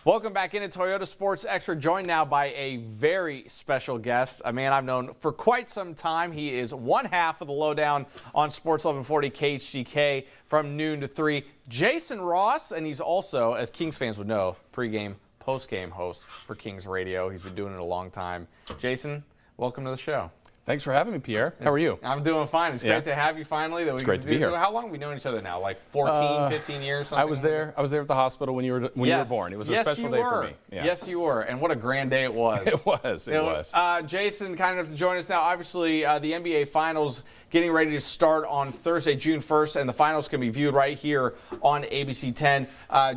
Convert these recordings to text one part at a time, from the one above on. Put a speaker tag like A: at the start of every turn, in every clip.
A: Welcome back into Toyota Sports Extra, joined now by a very special guest, a man I've known for quite some time. He is one half of the Lowdown on Sports 1140 KHGK from noon to 3. Jason Ross, and he's also, as Kings fans would know, pregame, postgame host for Kings Radio. He's been doing it a long time. Jason, welcome to the show.
B: Thanks for having me, Pierre. How are you?
A: I'm doing fine. It's great to have you finally.
B: It's great to be here.
A: How long have we known each other now? Like 14, 15 years?
B: I was there. I was there at the hospital when you were born. It was a special day for me.
A: Yeah. Yes, you were. And what a grand day it was.
B: It was.
A: Jason, kind enough to join us now. Obviously, the NBA Finals getting ready to start on Thursday, June 1st, and the finals can be viewed right here on ABC 10.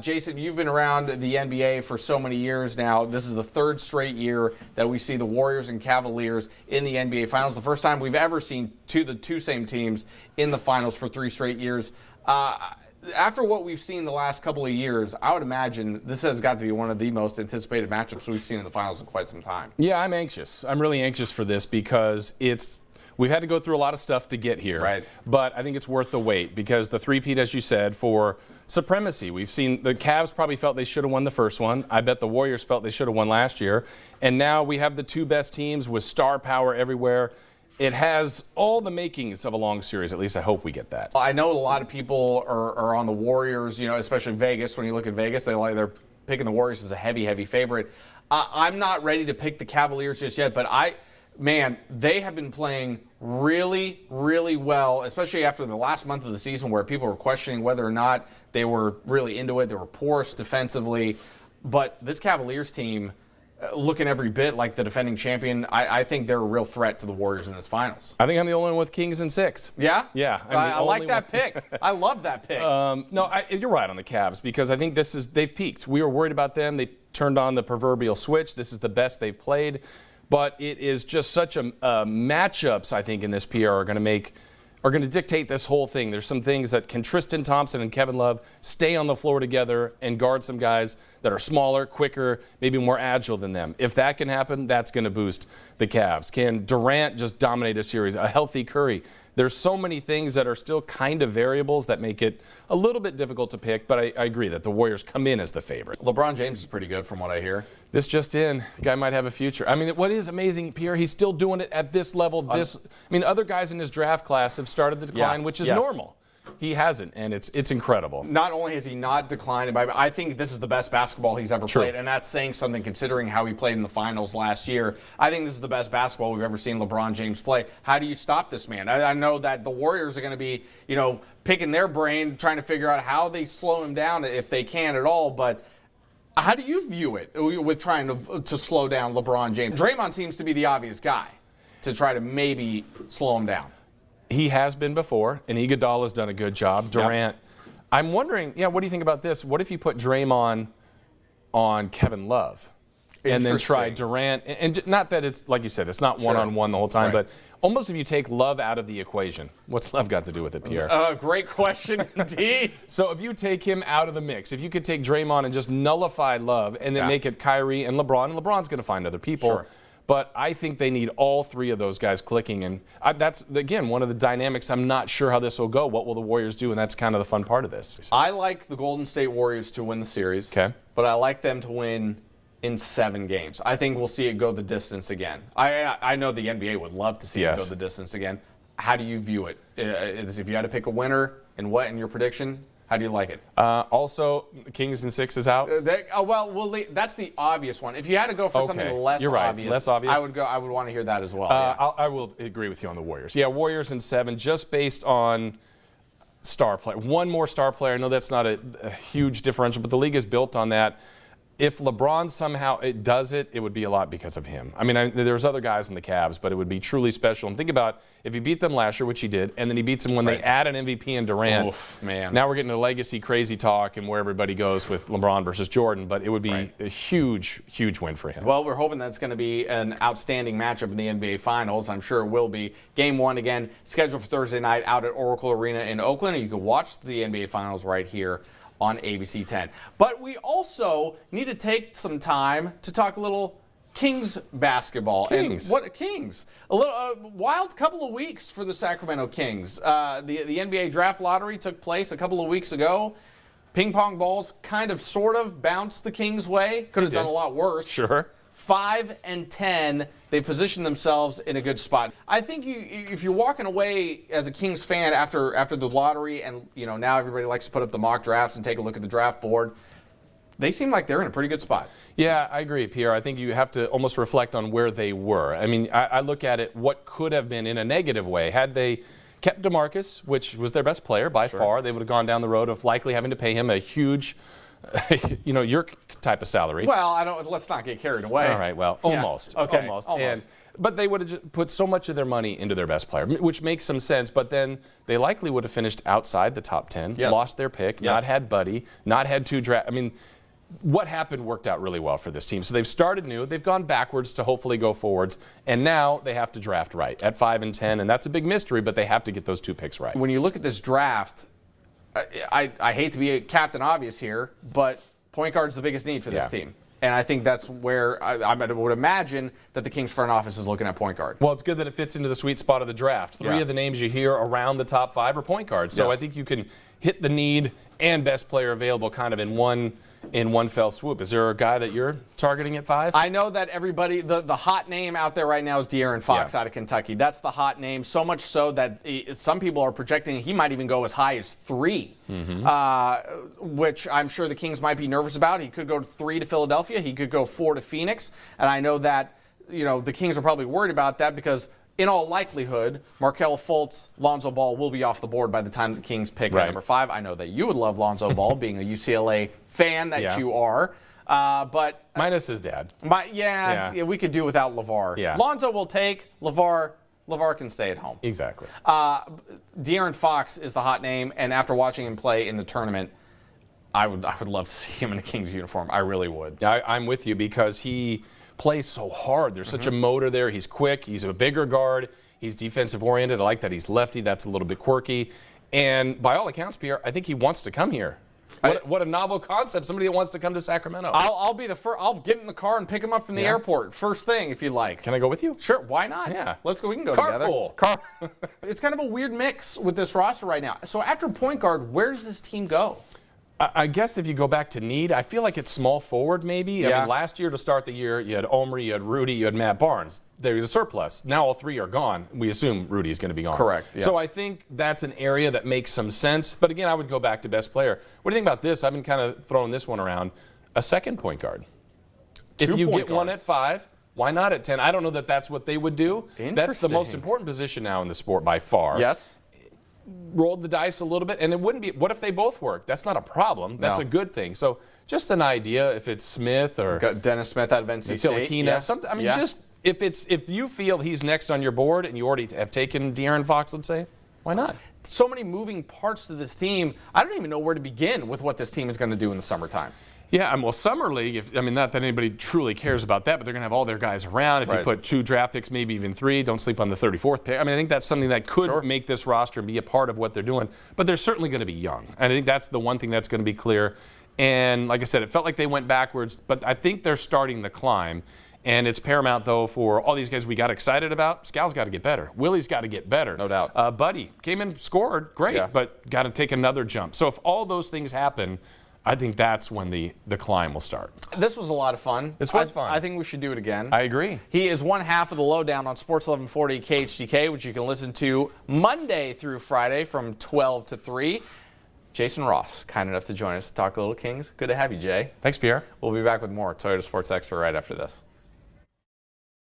A: Jason, you've been around the NBA for so many years now. This is the third straight year that we see the Warriors and Cavaliers in the NBA Finals. The first time we've ever seen the two same teams in the finals for 3 straight years. After what we've seen the last couple of years, I would imagine this has got to be one of the most anticipated matchups we've seen in the finals in quite some time.
B: Yeah, I'm anxious. I'm really anxious for this because we've had to go through a lot of stuff to get here.
A: Right.
B: But I think it's worth the wait because the three-peat, as you said, for supremacy. We've seen the Cavs probably felt they should have won the first one. I bet the Warriors felt they should have won last year. And now we have the two best teams with star power everywhere. It has all the makings of a long series. At least I hope we get that.
A: I know a lot of people are on the Warriors, especially Vegas. When you look at Vegas, they're picking the Warriors as a heavy favorite. I'm not ready to pick the Cavaliers just yet, but they have been playing really, really well, especially after the last month of the season where people were questioning whether or not they were really into it. They were porous defensively. But this Cavaliers team, looking every bit like the defending champion, I think they're a real threat to the Warriors in this finals.
B: I think I'm the only one with Kings in 6.
A: Yeah?
B: Yeah.
A: I like that pick. I love that pick.
B: You're right on the Cavs because I think they've peaked. We were worried about them. They turned on the proverbial switch. This is the best they've played. But it is just such a matchups, I think, in this PR are going to dictate this whole thing. There's some things that can Tristan Thompson and Kevin Love stay on the floor together and guard some guys that are smaller, quicker, maybe more agile than them. If that can happen, that's going to boost the Cavs. Can Durant just dominate a series? A healthy Curry? There's so many things that are still kind of variables that make it a little bit difficult to pick, but I agree that the Warriors come in as the favorite.
A: LeBron James is pretty good from what I hear.
B: This just in, the guy might have a future. I mean, what is amazing, Pierre, he's still doing it at this level. Other guys in his draft class have started to decline, which is normal. He hasn't, and it's incredible.
A: Not only has he not declined, but I think this is the best basketball he's ever played, and that's saying something considering how he played in the finals last year. I think this is the best basketball we've ever seen LeBron James play. How do you stop this man? I know that the Warriors are going to be, picking their brain, trying to figure out how they slow him down if they can at all, but how do you view it with trying to slow down LeBron James? Draymond seems to be the obvious guy to try to maybe slow him down.
B: He has been before, and Iguodala's done a good job. Durant, I'm wondering, what do you think about this? What if you put Draymond on Kevin Love and then try Durant? And not that it's, like you said, it's not one-on-one the whole time, but almost if you take Love out of the equation. What's Love got to do with it, Pierre?
A: Great question indeed.
B: So if you take him out of the mix, if you could take Draymond and just nullify Love and then make it Kyrie and LeBron's going to find other people.
A: Sure.
B: But I think they need all three of those guys clicking. And that's, again, one of the dynamics. I'm not sure how this will go. What will the Warriors do? And that's kind of the fun part of this.
A: I like the Golden State Warriors to win the series.
B: Okay.
A: But I like them to win in 7 games. I think we'll see it go the distance again. I know the NBA would love to see it go the distance again. How do you view it? If you had to pick a winner in your prediction, how do you like it?
B: Also, Kings in 6 is out.
A: That's the obvious one. If you had to go for something less obvious, I would want to hear that as well.
B: I will agree with you on the Warriors. Yeah, Warriors in 7, just based on star player. One more star player. I know that's not a huge differential, but the league is built on that. If LeBron somehow does it, it would be a lot because of him. I mean, there's other guys in the Cavs, but it would be truly special. And think about if he beat them last year, which he did, and then he beats them when they add an MVP in Durant.
A: Oof, man.
B: Now we're getting a legacy crazy talk and where everybody goes with LeBron versus Jordan, but it would be a huge, huge win for him.
A: Well, we're hoping that's going to be an outstanding matchup in the NBA Finals. I'm sure it will be. Game 1, again, scheduled for Thursday night out at Oracle Arena in Oakland, and you can watch the NBA Finals right here on ABC 10. But we also need to take some time to talk a little Kings basketball.
B: Kings.
A: And what Kings? A little wild couple of weeks for the Sacramento Kings. The NBA draft lottery took place a couple of weeks ago. Ping pong balls kind of sort of bounced the Kings' way. Could have done a lot worse.
B: Sure.
A: 5 and 10, they positioned themselves in a good spot. I think if you're walking away as a Kings fan after the lottery, and now everybody likes to put up the mock drafts and take a look at the draft board, they seem like they're in a pretty good spot.
B: Yeah, I agree, Pierre. I think you have to almost reflect on where they were. I mean, I look at it, what could have been in a negative way. Had they kept DeMarcus, which was their best player by far, they would have gone down the road of likely having to pay him a huge, your type of salary.
A: Well, let's not get carried away.
B: All right, well, almost.
A: Yeah. Okay,
B: almost. But they would have put so much of their money into their best player, which makes some sense. But then they likely would have finished outside the top 10, lost their pick, not had Buddy, not had 2 draft. I mean, what happened worked out really well for this team. So they've started new. They've gone backwards to hopefully go forwards. And now they have to draft right at 5 and 10. And that's a big mystery, but they have to get those 2 picks right.
A: When you look at this draft, I hate to be a Captain Obvious here, but point guard's the biggest need for this team. And I think that's where I would imagine that the Kings front office is looking at point guard.
B: Well, it's good that it fits into the sweet spot of the draft. 3 of the names you hear around the top 5 are point guards. So I think you can hit the need and best player available kind of in one fell swoop. Is there a guy that you're targeting at 5?
A: I know that everybody, the hot name out there right now is De'Aaron Fox out of Kentucky. That's the hot name, so much so that some people are projecting he might even go as high as 3, which I'm sure the Kings might be nervous about. He could go to 3 to Philadelphia. He could go 4 to Phoenix. And I know that the Kings are probably worried about that because in all likelihood, Markelle Fultz, Lonzo Ball will be off the board by the time the Kings pick at number 5. I know that you would love Lonzo Ball, being a UCLA fan that you are. But
B: minus his dad.
A: We could do without LeVar.
B: Yeah.
A: Lonzo will take. LeVar can stay at home.
B: Exactly.
A: De'Aaron Fox is the hot name, and after watching him play in the tournament, I would love to see him in a Kings uniform. I really would.
B: I'm with you because he plays so hard. There's such a motor there. He's quick. He's a bigger guard. He's defensive oriented. I like that he's lefty. That's a little bit quirky. And by all accounts, Pierre, I think he wants to come here. What a novel concept. Somebody that wants to come to Sacramento.
A: I'll be the first. I'll get in the car and pick him up from the airport first thing if you like.
B: Can I go with you?
A: Sure. Why not?
B: Yeah.
A: Let's go. We can go
B: Carpool.
A: together. It's kind of a weird mix with this roster right now. So after point guard, where does this team go?
B: I guess if you go back to need, I feel like it's small forward maybe. I mean, last year to start the year, you had Omri, you had Rudy, you had Matt Barnes. There's a surplus. Now all 3 are gone. We assume Rudy's going to be gone.
A: Correct. Yeah.
B: So I think that's an area that makes some sense. But again, I would go back to best player. What do you think about this? I've been kind of throwing this one around. A second point guard. If you get one at 5, why not at 10? I don't know that that's what they would do. That's the most important position now in the sport by far.
A: Yes.
B: Rolled the dice a little bit, and it wouldn't be. What if they both work? That's not a problem. That's a good thing. So just an idea. If it's Smith or
A: Dennis Smith out of NC State,
B: something. I mean, just if you feel he's next on your board and you already have taken De'Aaron Fox, let's say, why not?
A: So many moving parts to this team. I don't even know where to begin with what this team is going to do in the summertime.
B: Yeah, well, Summer League, not that anybody truly cares about that, but they're going to have all their guys around. If you put 2 draft picks, maybe even 3, don't sleep on the 34th pick. I mean, I think that's something that could make this roster and be a part of what they're doing. But they're certainly going to be young. And I think that's the one thing that's going to be clear. And like I said, it felt like they went backwards, but I think they're starting the climb. And it's paramount, though, for all these guys we got excited about. Scal's got to get better. Willie's got to get better.
A: No doubt.
B: Buddy came in, scored, great, but got to take another jump. So if all those things happen, I think that's when the climb will start.
A: This was a lot of fun.
B: This was fun.
A: I think we should do it again.
B: I agree.
A: He is one half of the Lowdown on Sports 1140 KHTK, which you can listen to Monday through Friday from 12 to 3. Jason Ross, kind enough to join us to talk a little Kings. Good to have you, Jay.
B: Thanks, Pierre.
A: We'll be back with more Toyota Sports Extra right after this.